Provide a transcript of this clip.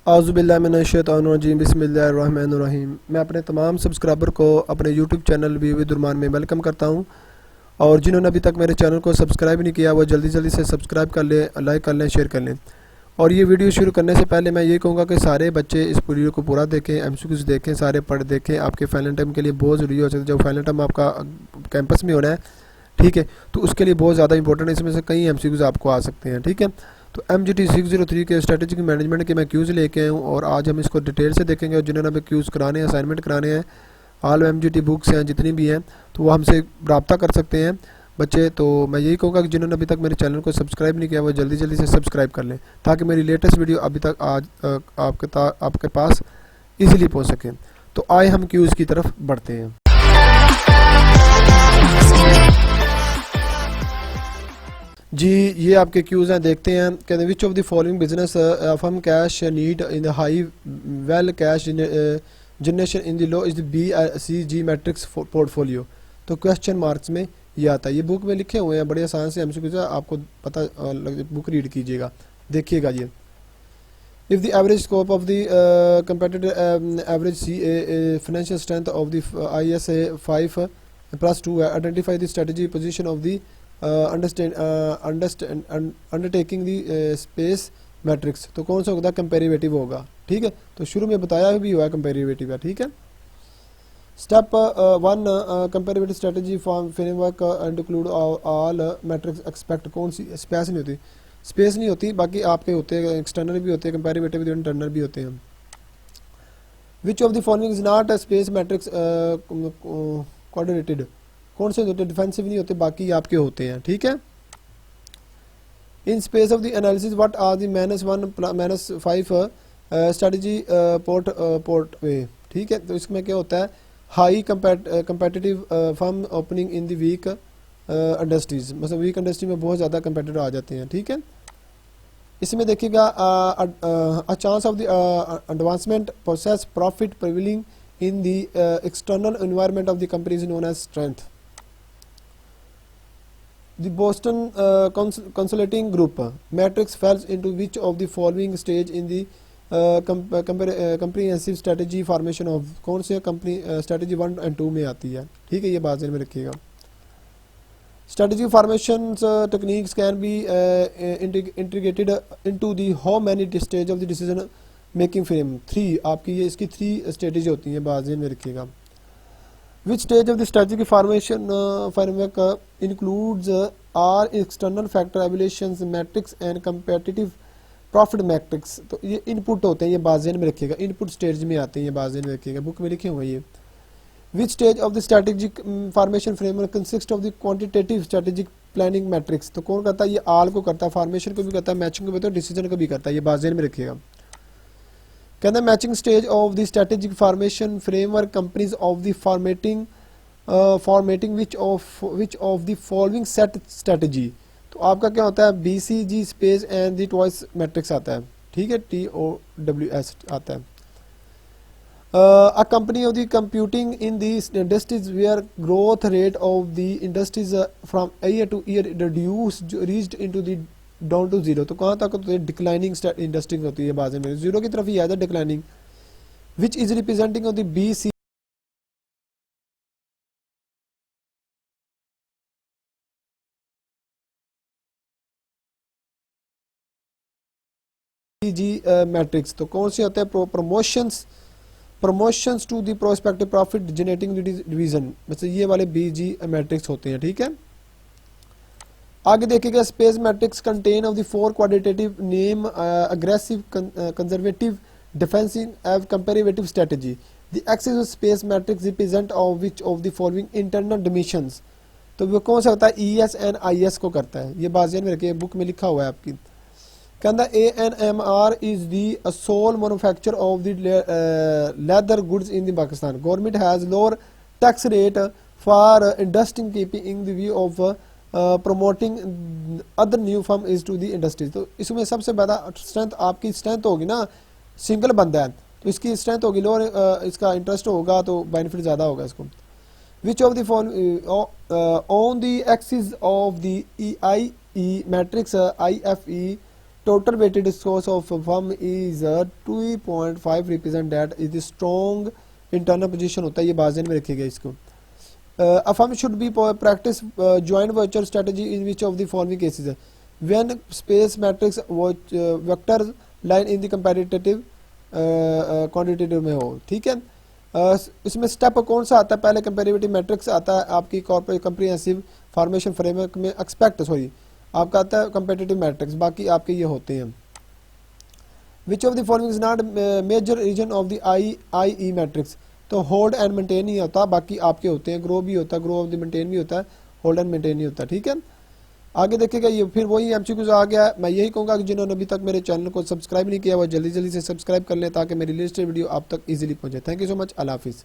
औज़ुबिल्लाहिमिनश्शैतानिर्रजीम बिस्मिल्लाहिर्रहमानिर्रहीम। मैं अपने तमाम सब्सक्राइबर को अपने यूट्यूब चैनल विद में वेलकम करता हूं, और जिन्होंने अभी तक मेरे चैनल को सब्सक्राइब नहीं किया वो जल्दी जल्दी से सब्सक्राइब कर लें, लाइक कर लें, शेयर कर लें। और ये वीडियो शुरू करने से पहले मैं ये कहूँगा कि सारे बच्चे इस वीडियो को पूरा देखें, MCQs देखें, सारे पढ़ देखें। आपके फाइनल टाइम के लिए बहुत ज़रूरी हो सकता है। जब फाइनल टाइम आपका कैंपस में होना है, ठीक है, तो उसके लिए बहुत ज़्यादा इंपॉर्टेंट है। इसमें से कई MCQs आपको आ सकते हैं, ठीक है। तो MGT603 के स्ट्रेटेजिक मैनेजमेंट के मैं क्यूज़ लेके आया हूँ, और आज हम इसको डिटेल से देखेंगे। और जिन्होंने अभी क्यूज़ कराने हैं, असाइनमेंट कराने हैं, ऑल MGT बुक्स हैं जितनी भी हैं, तो वो हमसे रब्ता कर सकते हैं बच्चे। तो मैं यही कहूँगा कि जिन्होंने अभी तक मेरे चैनल को सब्सक्राइब नहीं किया वो जल्दी जल्दी से सब्सक्राइब कर लें, ताकि मेरी लेटेस्ट वीडियो अभी तक आज आपके पास ईज़िली पहुँच सके। तो आए हम क्यूज़ की तरफ बढ़ते हैं। जी, ये आपके क्यूज़ हैं, देखते हैं। कहते हैं which of the following business firm cash need in the high well cash generation in the low is the BCG matrix portfolio. तो क्वेश्चन मार्क्स में ये आता है। ये बुक में लिखे हुए हैं, बड़े आसान से MCQs आपको पता बुक रीड कीजिएगा, देखिएगा। ये if the average scope of the competitive average financial strength of the ISA 5+2 identify the strategy position of the undertaking the space matrix. तो कौन सा होगा? कंपेरेटिव होगा, ठीक है। तो शुरू में बताया भी हुआ है कंपेरेटिव है, ठीक है। Step 1 comparative strategy form framework include all matrix expect. कौन सी? स्पेस नहीं होती, स्पेस नहीं होती, बाकी आपके होते हैं एक्सटर्नल भी होते हैं, कंपेरेटिव इंटरनल भी होते हैं। Which of the following is not a space matrix coordinated. कौन से होते? डिफेंसिव नहीं होते, बाकी आपके होते हैं, ठीक है। In space of the analysis what are the -1 -5 strategy port way, ठीक है। तो इसमें क्या होता है? High competitive firm opening in the weak industries, मतलब वीक इंडस्ट्री में बहुत ज़्यादा कंपेटिटर आ जाते हैं, ठीक है। इसमें देखिएगा a chance of the advancement process profit prevailing in the external environment of the company is known as strength. The Boston Consulting Group matrix falls into which of the following stage in the comprehensive strategy formation of? कौन से company strategy 1 और 2 में आती है, ठीक है। ये बात में रखिएगा। Strategy formations techniques can be integrated into the how many stage of the decision making frame? 3 आपकी ये इसकी 3 स्ट्रेटेजी होती हैं, बात में रखिएगा। Which stage of the strategic formation framework includes are external factor evaluations matrix and competitive profit matrix? तो ये इनपुट होते हैं, ये बाज़ेन में रखिएगा, इनपुट स्टेज में आते हैं, ये बाज़ेन में रखिएगा, बुक में लिखे हुए हैं ये। Which stage of the strategic formation framework consists of the quantitative strategic planning matrix? तो कौन करता है? ये आल को करता है, फॉर्मेशन को भी करता है, मैचिंग को भी करता है, डिसीजन को भी करता है, ये बाज़ेन में रखिएगा। कहते हैं matching stage of the strategic formation framework companies of the formatting which of the following set strategy. तो आपका क्या होता है? BCG space and the twice matrix आता है, ठीक है, TOWS आता है। A company of the computing in the industries where growth rate of the industries from year to year reached into the down to 0। तो कहाँ तक होती है? डिक्लाइनिंग इंडस्ट्री होती है, बाज़ में 0 की तरफ ही आता है declining. Which is representing of the BCG matrix. तो कौन से होते हैं? Promotions to the prospective profit generating division, मतलब ये वाले BG मैट्रिक्स होते हैं, ठीक है। आगे देखिएगा space matrix contain of the 4 quadrants name aggressive conservative defensive and comparative strategy. The axis of space matrix represent of which of the following internal dimensions. तो वो कौन सा होता है? ES एंड IS को करता है, ये बाज़ेन में रखिए, बुक में लिखा हुआ है आपकी। कहता है ANMR is the sole manufacture of the leather goods in the Pakistan. Government has lower tax rate for industry keeping the view of promoting other new firm is to the industries. तो इसमें सबसे ज़्यादा स्ट्रेंथ आपकी strength होगी ना, single बंदा है तो इसकी स्ट्रेंथ होगी लोअर, इसका इंटरेस्ट होगा तो बेनिफिट ज़्यादा होगा इसको। विच of the on the axis of the EIE matrix IFE total weighted scores of a firm is 2.5 represent that is the strong internal position होता है, ये बाज़न में रखिएगा इसको. A firm should be practice joint virtual strategy in which of the following cases. When space matrix vector line in the competitive quantitative में हो, ठीक है. इसमें स्टेप कौन सा आता है, पहले कंपेरेटिव मैट्रिक्स आता है आपकी कॉर्पोरेट कंप्रिहेंसिव फॉर्मेशन फ्रेमवर्क में, आपका आता है कंपेटिटिव मैट्रिक्स, बाकी आपके ये होते हैं. Which of the following is not major reason of the I E matrix, तो होल्ड एंड मेंटेन ही होता, बाकी आपके होते हैं. ग्रो भी होता है, ग्रो ऑफ द मेंटेन भी होता है, होल्ड एंड मेंटेन नहीं होता, ठीक है. आगे देखिएगा ये फिर वही एमसीक्यूज आ गया. मैं यही कहूँगा कि जिन्होंने अभी तक मेरे चैनल को सब्सक्राइब नहीं किया वो जल्दी जल्दी से सब्सक्राइब कर लें ताकि मेरी लेटेस्ट वीडियो आप तक इजीली पहुँचे. Thank you so much. अल्लाह हाफिज़.